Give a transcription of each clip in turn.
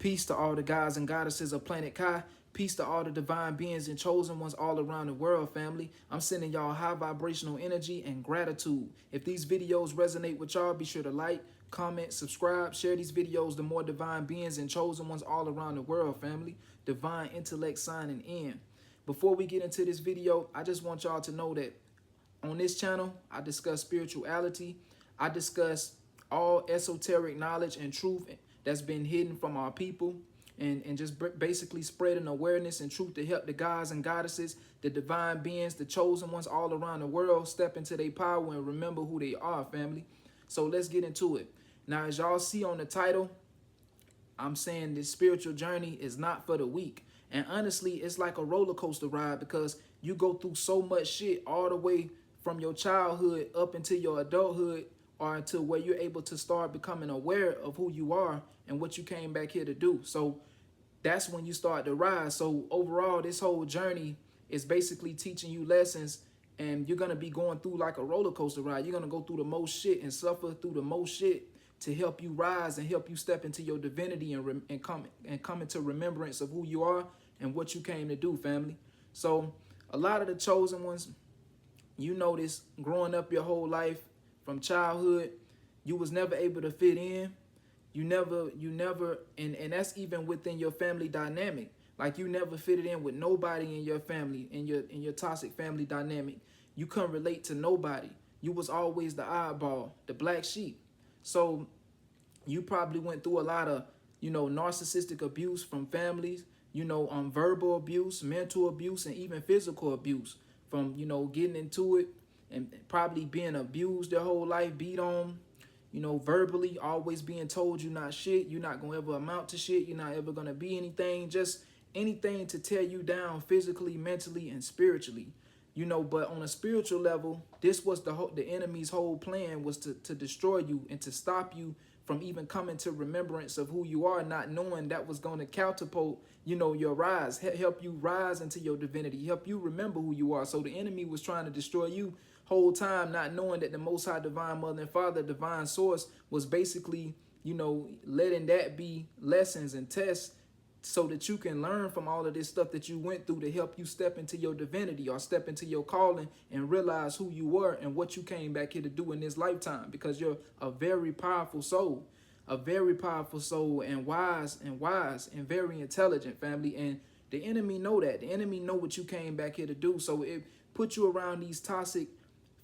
Peace to all the gods and goddesses of planet Kai. Peace to all the divine beings and chosen ones all around the world, family. I'm sending y'all high vibrational energy and gratitude. If these videos resonate with y'all, be sure to like, comment, subscribe, share these videos to more divine beings and chosen ones all around the world, family. Divine intellect signing in. Before we get into this video, I just want y'all to know that on this channel, I discuss spirituality. I discuss all esoteric knowledge and truth that's been hidden from our people, and just basically spreading awareness and truth to help the gods and goddesses, the divine beings, the chosen ones all around the world step into their power and remember who they are, family. So let's get into it. Now, as y'all see on the title, I'm saying this spiritual journey is not for the weak. And honestly, it's like a roller coaster ride because you go through so much shit all the way from your childhood up into your adulthood, or until where you're able to start becoming aware of who you are and what you came back here to do. So that's when you start to rise. So overall, this whole journey is basically teaching you lessons, and you're going to be going through like a roller coaster ride. You're going to go through the most shit and suffer through the most shit to help you rise and help you step into your divinity and come into remembrance of who you are and what you came to do, family. So a lot of the chosen ones, you notice growing up your whole life, from childhood, you was never able to fit in. You never, and that's even within your family dynamic. Like you never fitted in with nobody in your family, in your toxic family dynamic. You couldn't relate to nobody. You was always the oddball, the black sheep. So you probably went through a lot of, narcissistic abuse from families, verbal abuse, mental abuse, and even physical abuse from, getting into it and probably being abused their whole life, beat on, verbally, always being told you're not shit, you're not going to ever amount to shit, you're not ever going to be anything, just anything to tear you down physically, mentally, and spiritually. But on a spiritual level, this was the enemy's whole plan, was to destroy you and to stop you from even coming to remembrance of who you are, not knowing that was going to catapult, your rise, help you rise into your divinity, help you remember who you are. So the enemy was trying to destroy you whole time, not knowing that the Most High Divine Mother and Father, Divine Source, was basically, letting that be lessons and tests so that you can learn from all of this stuff that you went through to help you step into your divinity or step into your calling and realize who you were and what you came back here to do in this lifetime, because you're a very powerful soul, and wise and very intelligent, family. And the enemy know that. The enemy know what you came back here to do. So it put you around these toxic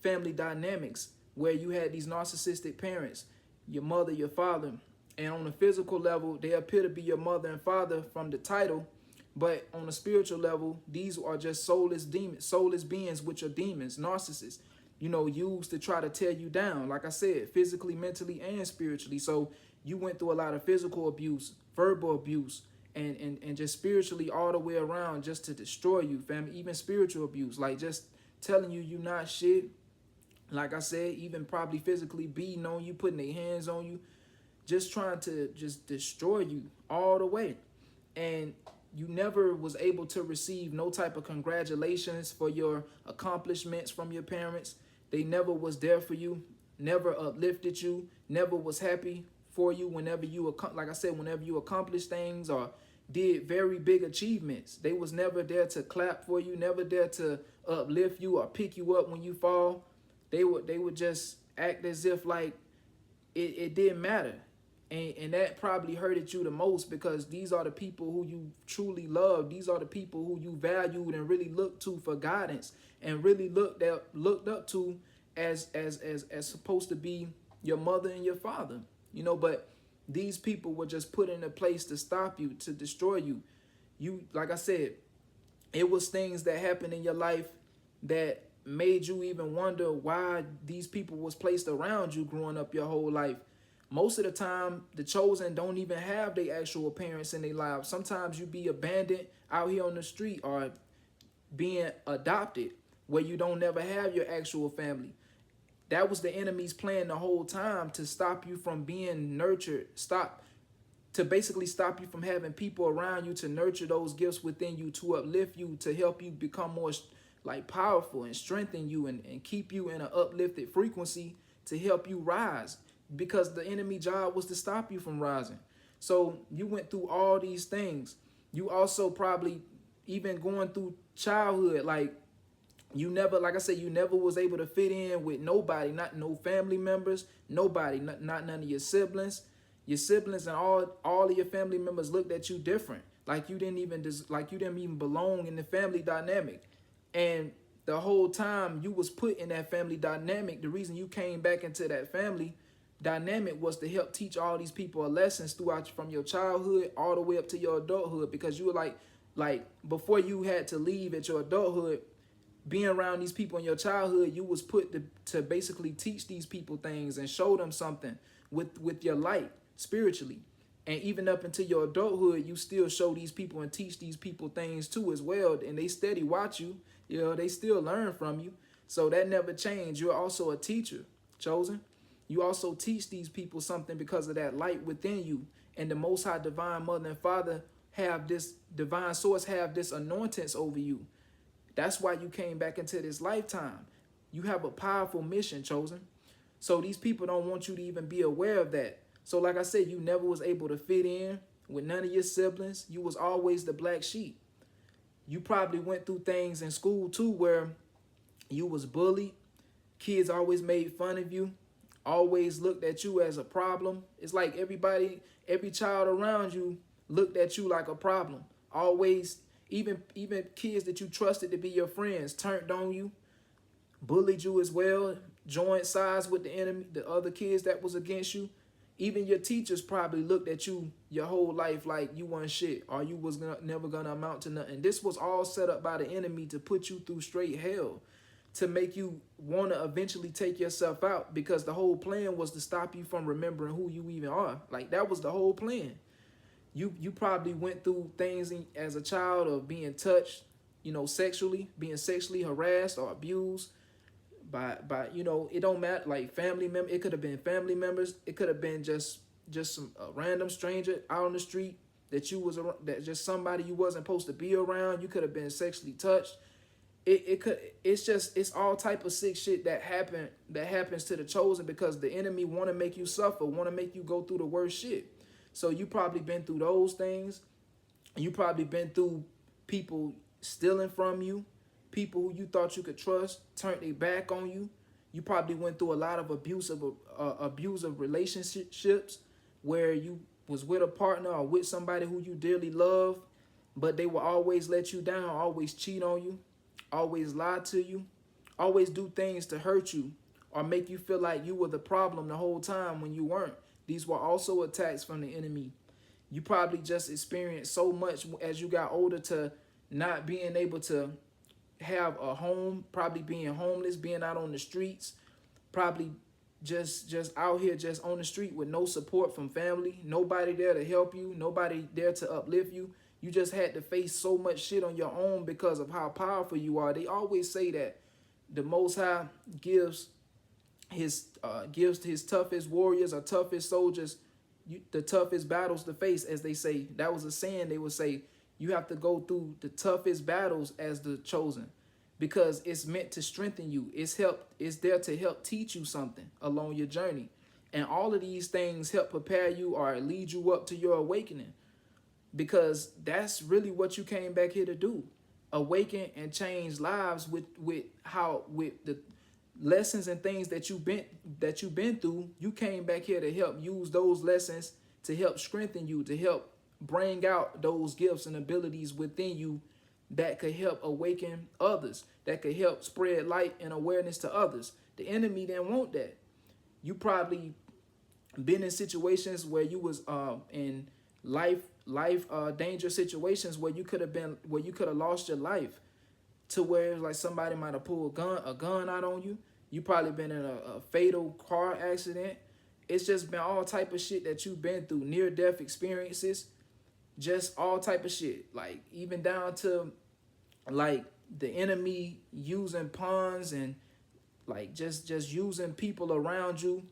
family dynamics where you had these narcissistic parents, your mother, your father, and on a physical level, they appear to be your mother and father from the title, but on a spiritual level, these are just soulless demons, soulless beings, which are demons, narcissists, used to try to tear you down, like I said, physically, mentally, and spiritually. So you went through a lot of physical abuse, verbal abuse, and just spiritually all the way around, just to destroy you, family. Even spiritual abuse, like just telling you you're not shit. Like I said, even probably physically beating on you, putting their hands on you, just trying to just destroy you all the way. And you never was able to receive no type of congratulations for your accomplishments from your parents. They never was there for you, never uplifted you, never was happy for you whenever you, like I said, whenever you accomplished things or did very big achievements. They was never there to clap for you, never there to uplift you or pick you up when you fall. They would just act as if like it didn't matter. And that probably hurted you the most, because these are the people who you truly love. These are the people who you valued and really looked to for guidance, and really looked up to as supposed to be your mother and your father. But these people were just put in a place to stop you, to destroy you. Like I said, it was things that happened in your life that made you even wonder why these people was placed around you growing up your whole life. Most of the time, the chosen don't even have their actual parents in their lives. Sometimes you be abandoned out here on the street, or being adopted, where you don't never have your actual family. That was the enemy's plan the whole time, to stop you from being nurtured, to basically stop you from having people around you to nurture those gifts within you, to uplift you, to help you become more like powerful and strengthen you and keep you in an uplifted frequency to help you rise, because the enemy job was to stop you from rising. So you went through all these things. You also probably even going through childhood, like you never, like I said, you never was able to fit in with nobody, not no family members, nobody, not none of your siblings. Your siblings and all of your family members looked at you different, like you didn't even like you didn't even belong in the family dynamic. And the whole time you was put in that family dynamic, the reason you came back into that family dynamic was to help teach all these people a lessons throughout from your childhood all the way up to your adulthood, because you were like before you had to leave at your adulthood, being around these people in your childhood, you was put to basically teach these people things and show them something with your light spiritually. And even up into your adulthood, you still show these people and teach these people things too as well. And they steady watch you, you know, they still learn from you. So that never changed. You're also a teacher, chosen. You also teach these people something because of that light within you. And the Most High Divine Mother and Father have this divine source, have this anointings over you. That's why you came back into this lifetime. You have a powerful mission, chosen. So these people don't want you to even be aware of that. So like I said, you never was able to fit in with none of your siblings. You was always the black sheep. You probably went through things in school too where you was bullied. Kids always made fun of you, always looked at you as a problem. It's like everybody, every child around you looked at you like a problem. Always, even kids that you trusted to be your friends turned on you, bullied you as well, joined sides with the enemy, the other kids that was against you. Even your teachers probably looked at you your whole life like you weren't shit, or you was never gonna amount to nothing. This was all set up by the enemy to put you through straight hell, to make you want to eventually take yourself out, because the whole plan was to stop you from remembering who you even are. Like that was the whole plan. You probably went through things as a child of being touched, you know, sexually, being sexually harassed or abused by you know, it don't matter, like family member. It could have been family members. It could have been just some random stranger out on the street that you was around, that just somebody you wasn't supposed to be around. You could have been sexually touched. It's all type of sick shit that happens to the chosen, because the enemy want to make you suffer, want to make you go through the worst shit. So you probably been through those things. You probably been through people stealing from you, people who you thought you could trust turned their back on you. You probably went through a lot of abusive relationships where you was with a partner or with somebody who you dearly love, but they will always let you down, always cheat on you, always lie to you, always do things to hurt you or make you feel like you were the problem the whole time when you weren't. These were also attacks from the enemy. You probably just experienced so much as you got older to not being able to have a home, probably being homeless, being out on the streets, probably just out here just on the street with no support from family, nobody there to help you, nobody there to uplift you. You just had to face so much shit on your own because of how powerful you are. They always say that the Most High gives his toughest warriors or toughest soldiers the toughest battles to face, as they say. That was a saying they would say. You have to go through the toughest battles as the chosen, because it's meant to strengthen you. It's there to help teach you something along your journey. And all of these things help prepare you or lead you up to your awakening, because that's really what you came back here to do. Awaken and change lives with the lessons and things that you've been through. You came back here to help use those lessons to help strengthen you, to help bring out those gifts and abilities within you that could help awaken others, that could help spread light and awareness to others. The enemy didn't want that. You probably been in situations where you was in life danger situations where you could have lost your life, to where it was like somebody might have pulled a gun out on you. You probably been in a fatal car accident. It's just been all type of shit that you've been through, near-death experiences, just all type of shit. Like even down to like the enemy using pawns and like just using people around you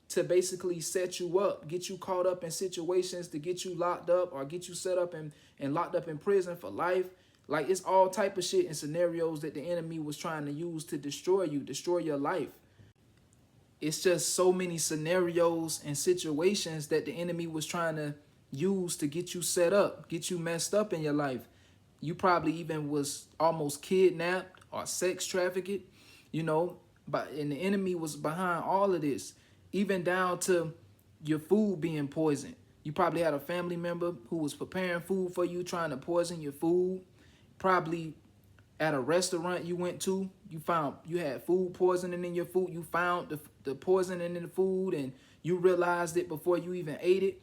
to basically set you up, get you caught up in situations to get you locked up or get you set up and locked up in prison for life. Like it's all type of shit and scenarios that the enemy was trying to use to destroy you, destroy your life. It's just so many scenarios and situations that the enemy was trying to used to get you set up, get you messed up in your life. You probably even was almost kidnapped or sex trafficked, you know, and the enemy was behind all of this, even down to your food being poisoned. You probably had a family member who was preparing food for you, trying to poison your food. Probably at a restaurant you went to, you found you had food poisoning in your food. You found the poisoning in the food and you realized it before you even ate it.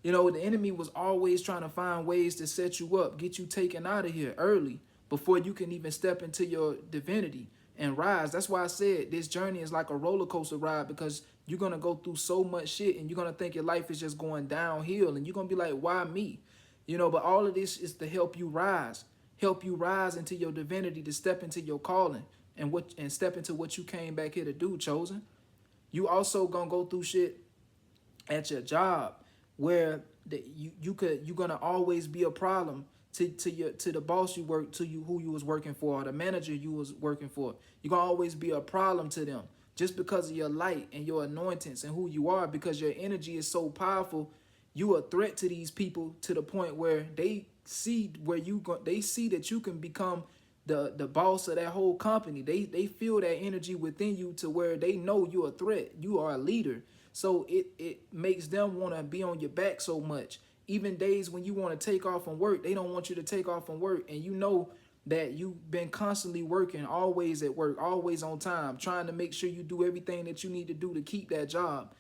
You know, the enemy was always trying to find ways to set you up, get you taken out of here early before you can even step into your divinity and rise. That's why I said this journey is like a roller coaster ride, because you're going to go through so much shit and you're going to think your life is just going downhill and you're going to be like, why me? You know, but all of this is to help you rise into your divinity, to step into your calling and step into what you came back here to do, chosen. You also going to go through shit at your job where you're gonna always be a problem to the boss you work to, you who you was working for, or the manager you was working for. You're gonna always be a problem to them just because of your light and your anointings and who you are, because your energy is so powerful. You a threat to these people to the point where they see they see that you can become the boss of that whole company. They feel that energy within you to where they know you're a threat. You are a leader. So it makes them want to be on your back so much. Even days when you want to take off from work, they don't want you to take off from work. And you know that you've been constantly working, always at work, always on time, trying to make sure you do everything that you need to do to keep that job.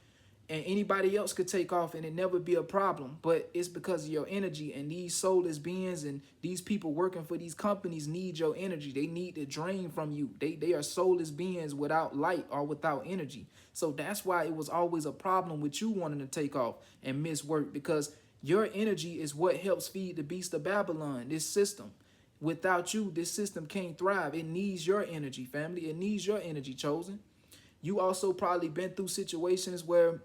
And anybody else could take off and it never be a problem, but it's because of your energy. And these soulless beings and these people working for these companies need your energy. They need to drain from you. They are soulless beings without light or without energy. So that's why it was always a problem with you wanting to take off and miss work, because your energy is what helps feed the beast of Babylon, this system. Without you, this system can't thrive. It needs your energy, family. It needs your energy, chosen. You also probably been through situations where,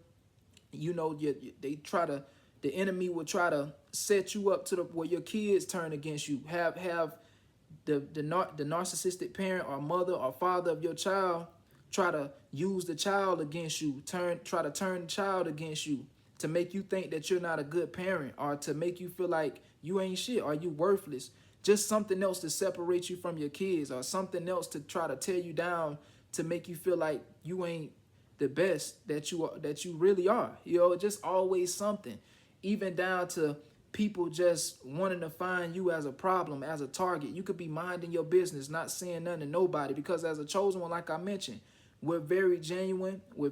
you know, the enemy will try to set you up to where your kids turn against you. Have the narcissistic parent or mother or father of your child try to use the child against you, try to turn the child against you, to make you think that you're not a good parent, or to make you feel like you ain't shit or you worthless. Just something else to separate you from your kids, or something else to try to tear you down, to make you feel like you ain't the best that you really are. You know, just always something. Even down to people just wanting to find you as a problem, as a target. You could be minding your business, not saying nothing to nobody, because as a chosen one, like I mentioned, we're very genuine. We're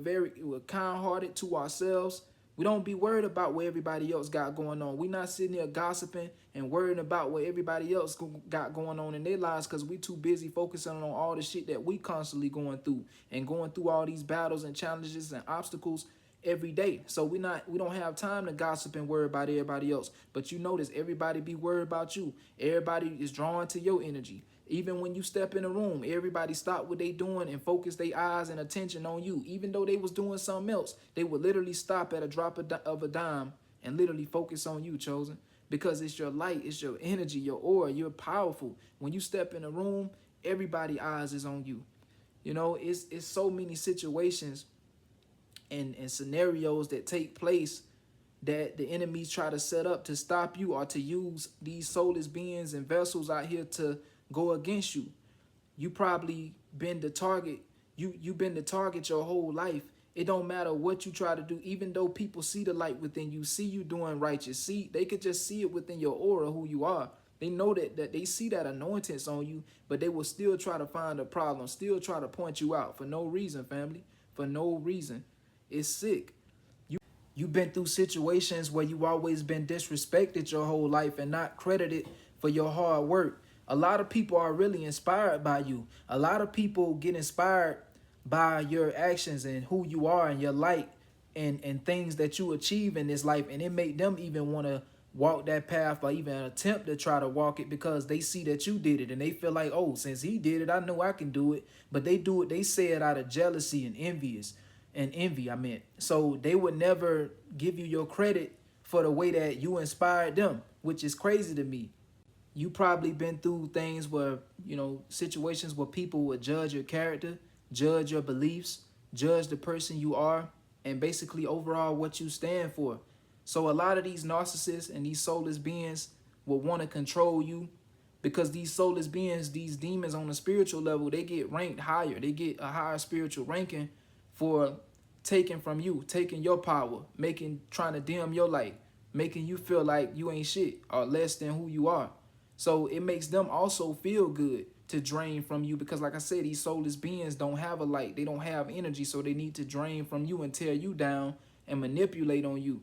kind-hearted to ourselves. We don't be worried about what everybody else got going on. We're not sitting here gossiping and worrying about what everybody else got going on in their lives, because we too busy focusing on all the shit that we constantly going through, and going through all these battles and challenges and obstacles every day. So we don't have time to gossip and worry about everybody else. But you notice everybody be worried about you. Everybody is drawn to your energy. Even when you step in a room, everybody stop what they doing and focus their eyes and attention on you. Even though they was doing something else, they would literally stop at a drop of a dime and literally focus on you, chosen. Because it's your light, it's your energy, your aura. You're powerful. When you step in a room, everybody's eyes is on you. You know, it's so many situations and scenarios that take place that the enemies try to set up to stop you, or to use these soulless beings and vessels out here to go against you. You probably been the target. You've been the target your whole life. It don't matter what you try to do, even though people see the light within you, see you doing righteous, they could just see it within your aura who you are. They know that they see that anointings on you, but they will still try to find a problem, still try to point you out for no reason, family, for no reason. It's sick. You've been through situations where you've always been disrespected your whole life and not credited for your hard work. A lot of people are really inspired by you. A lot of people get inspired by your actions and who you are and your light and things that you achieve in this life. And it make them even want to walk that path, or even attempt to try to walk it, because they see that you did it and they feel like, oh, since he did it, I know I can do it. But they do it, they say it out of jealousy and envy, I meant. So they would never give you your credit for the way that you inspired them, which is crazy to me. You probably been through things where, you know, situations where people would judge your character, judge your beliefs, judge the person you are, and basically overall what you stand for. So a lot of these narcissists and these soulless beings will want to control you, because these soulless beings, these demons on the spiritual level, they get ranked higher. They get a higher spiritual ranking for taking from you, taking your power, trying to dim your light, making you feel like you ain't shit or less than who you are. So it makes them also feel good to drain from you, because like I said, these soulless beings don't have a light. They don't have energy, so they need to drain from you and tear you down and manipulate on you.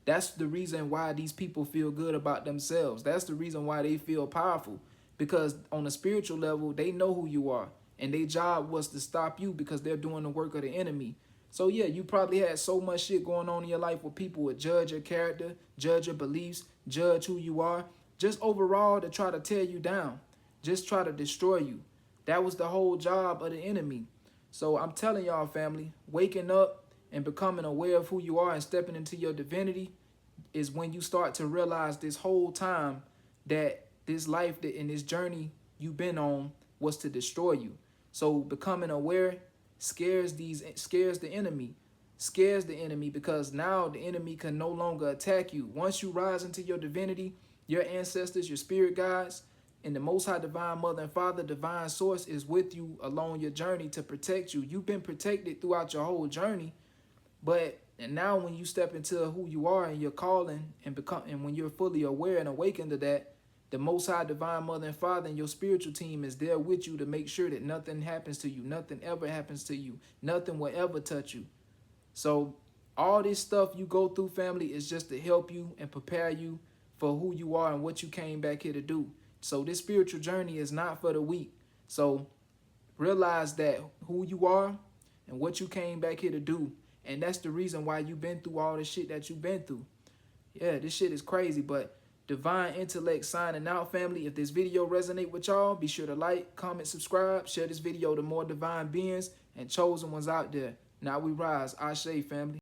That's the reason why these people feel good about themselves. That's the reason why they feel powerful, because on a spiritual level, they know who you are, and their job was to stop you because they're doing the work of the enemy. So yeah, you probably had so much shit going on in your life where people would judge your character, judge your beliefs, judge who you are, just overall to try to tear you down, just try to destroy you. That was the whole job of the enemy. So I'm telling y'all, family, waking up and becoming aware of who you are and stepping into your divinity is when you start to realize this whole time that this life that in this journey you've been on was to destroy you. So becoming aware scares the enemy, because now the enemy can no longer attack you. Once you rise into your divinity, your ancestors, your spirit guides, and the Most High Divine Mother and Father, Divine Source, is with you along your journey to protect you. You've been protected throughout your whole journey, and now when you step into who you are and your calling and when you're fully aware and awakened to that, the Most High Divine Mother and Father and your spiritual team is there with you to make sure that nothing happens to you, nothing ever happens to you, nothing will ever touch you. So all this stuff you go through, family, is just to help you and prepare you for who you are and what you came back here to do. So this spiritual journey is not for the weak. So realize that who you are and what you came back here to do. And that's the reason why you've been through all the shit that you've been through. Yeah, this shit is crazy, but Divine Intellect signing out, family. If this video resonate with y'all, be sure to like, comment, subscribe, share this video to more divine beings and chosen ones out there. Now we rise. Ashe, family.